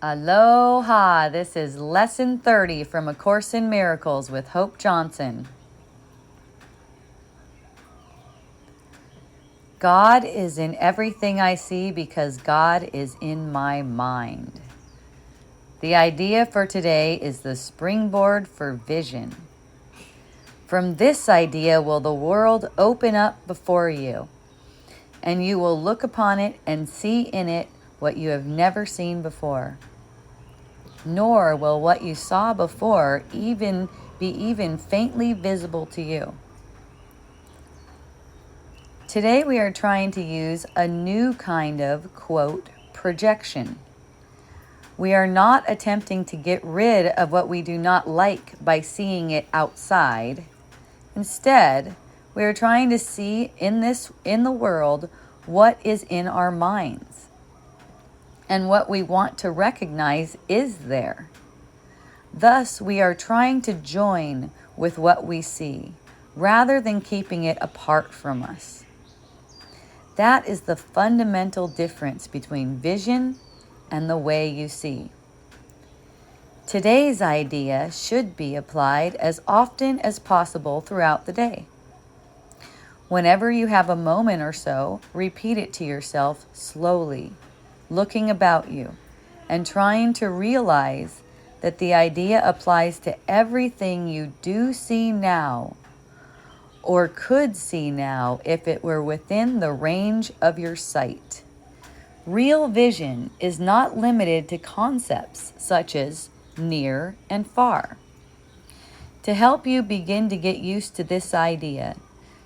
Aloha! This is Lesson 30 from A Course in Miracles with Hope Johnson. God is in everything I see because God is in my mind. The idea for today is the springboard for vision. From this idea will the world open up before you, and you will look upon it and see in it what you have never seen before. Nor will what you saw before be even faintly visible to you. Today we are trying to use a new kind of, quote, projection. We are not attempting to get rid of what we do not like by seeing it outside. Instead, we are trying to see in the world what is in our minds and what we want to recognize is there. Thus, we are trying to join with what we see rather than keeping it apart from us. That is the fundamental difference between vision and the way you see. Today's idea should be applied as often as possible throughout the day. Whenever you have a moment or so, repeat it to yourself slowly, looking about you, and trying to realize that the idea applies to everything you do see now, or could see now if it were within the range of your sight. Real vision is not limited to concepts such as near and far. To help you begin to get used to this idea,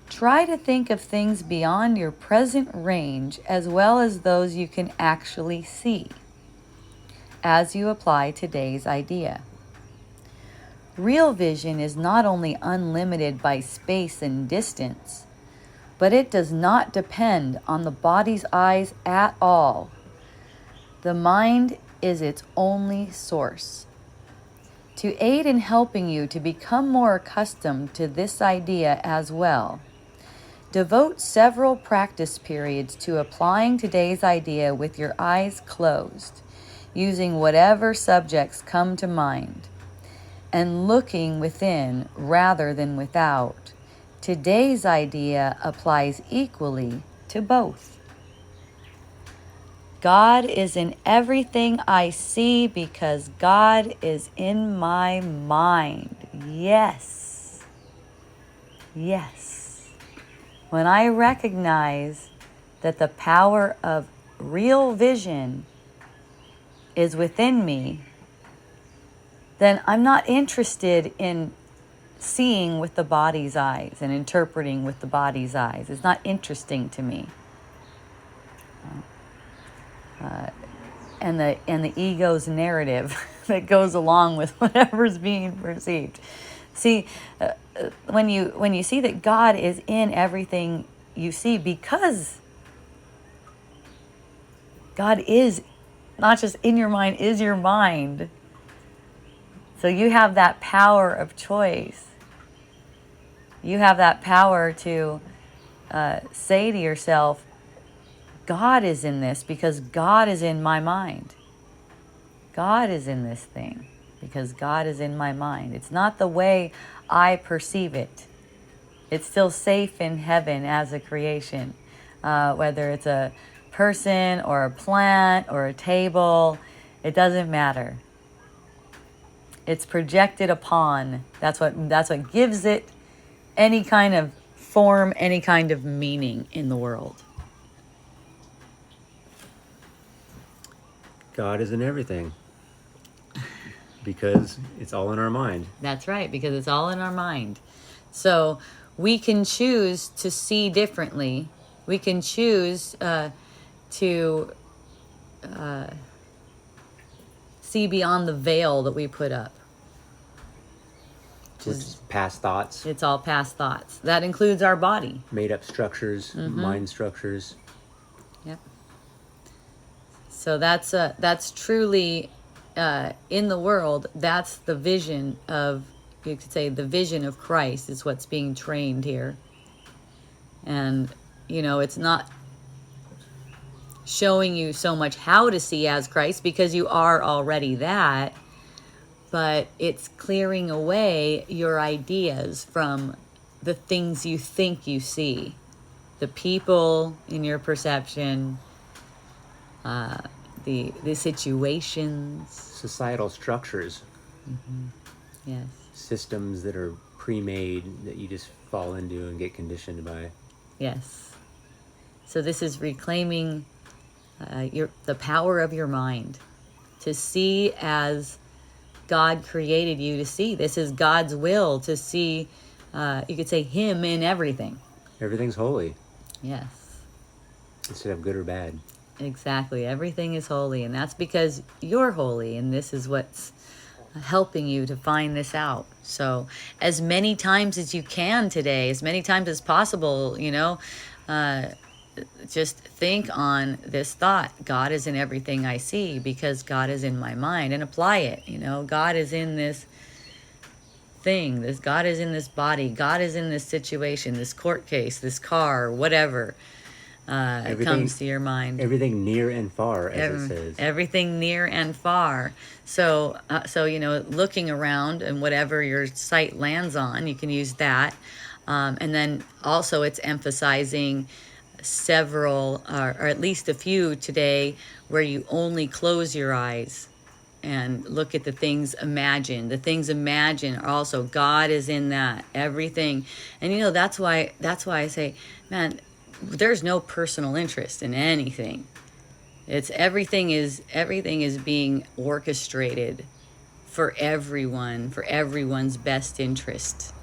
try to think of things beyond your present range as well as those you can actually see as you apply today's idea. Real vision is not only unlimited by space and distance, but it does not depend on the body's eyes at all. The mind is its only source. To aid in helping you to become more accustomed to this idea as well, devote several practice periods to applying today's idea with your eyes closed, using whatever subjects come to mind, and looking within rather than without. Today's idea applies equally to both. God is in everything I see because God is in my mind. Yes. Yes. When I recognize that the power of real vision is within me, then I'm not interested in seeing with the body's eyes and interpreting with the body's eyes. It's not interesting to me. And the ego's narrative that goes along with whatever's being perceived. See, when you see that God is in everything you see, because God is not just in your mind, is your mind. So you have that power of choice. You have that power to say to yourself, God is in this because God is in my mind. God is in this thing because God is in my mind. It's not the way I perceive it. It's still safe in heaven as a creation. Whether it's a person or a plant or a table, it doesn't matter. It's projected upon. That's what gives it any kind of form, any kind of meaning in the world. God is in everything because it's all in our mind. That's right, because it's all in our mind. So we can choose to see differently. We can choose to see beyond the veil that we put up. Which is past thoughts. It's all past thoughts. That includes our body. Made up structures, mind structures. Yep. So that's truly in the world. That's the vision of, you could say, the vision of Christ is what's being trained here. And it's not showing you so much how to see as Christ, because you are already that. But it's clearing away your ideas from the things you think you see, the people in your perception, the situations. Societal structures. Yes. Systems that are pre-made that you just fall into and get conditioned by. Yes. So this is reclaiming the power of your mind to see as God created you to see. This is God's will to see, you could say, Him in everything. Everything's holy. Yes. Instead of good or bad. Exactly. Everything is holy, and that's because you're holy, and this is what's helping you to find this out. So as many times as you can today, as many times as possible, just think on this thought: God is in everything I see because God is in my mind, and apply it. God is in this thing, God is in this body, God is in this situation, this court case, this car, whatever. It comes to your mind. Everything near and far, as it says. Everything near and far. So looking around and whatever your sight lands on, you can use that. And then also it's emphasizing several, or at least a few today, where you only close your eyes and look at the things imagined. The things imagined are also, God is in that, everything. And that's why I say, man, there's no personal interest in anything. It's everything is being orchestrated for everyone, for everyone's best interest.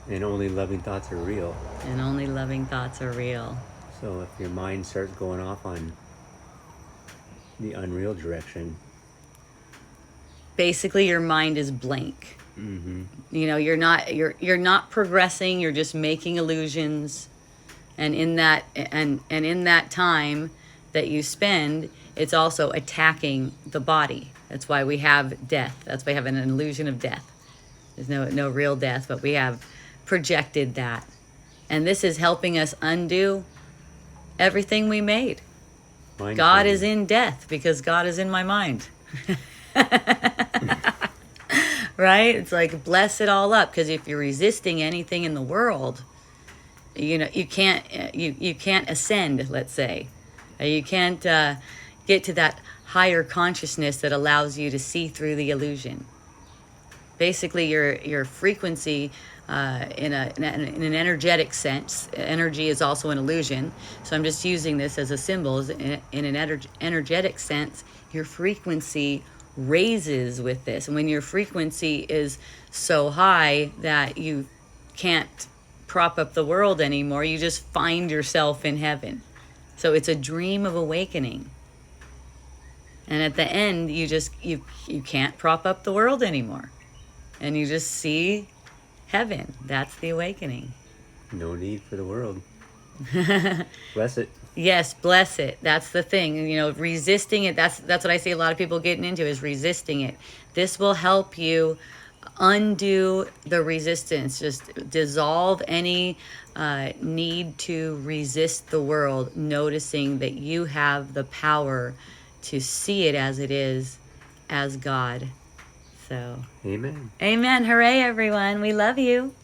And only loving thoughts are real. And only loving thoughts are real. So if your mind starts going off on the unreal direction, basically your mind is blank. Mm-hmm. You're not progressing. You're just making illusions. And in that time that you spend, it's also attacking the body. That's why we have death. That's why we have an illusion of death. There's no real death, but we have projected that. And this is helping us undo everything we made. God is in death because God is in my mind. Right? It's like, bless it all up, because if you're resisting anything in the world, you can't ascend, let's say. You can't get to that higher consciousness that allows you to see through the illusion. Basically, your frequency in an energetic sense, energy is also an illusion. So I'm just using this as a symbol. In an energetic sense, your frequency raises with this. And when your frequency is so high that you can't prop up the world anymore, you just find yourself in heaven. So it's a dream of awakening. And at the end, you can't prop up the world anymore. And you just see heaven. That's the awakening. No need for the world. Bless it. Yes, bless it. That's the thing. Resisting it, that's what I see a lot of people getting into, is resisting it. This will help you undo the resistance. Just dissolve any need to resist the world, noticing that you have the power to see it as it is, as God. So, amen. Amen. Hooray, everyone. We love you.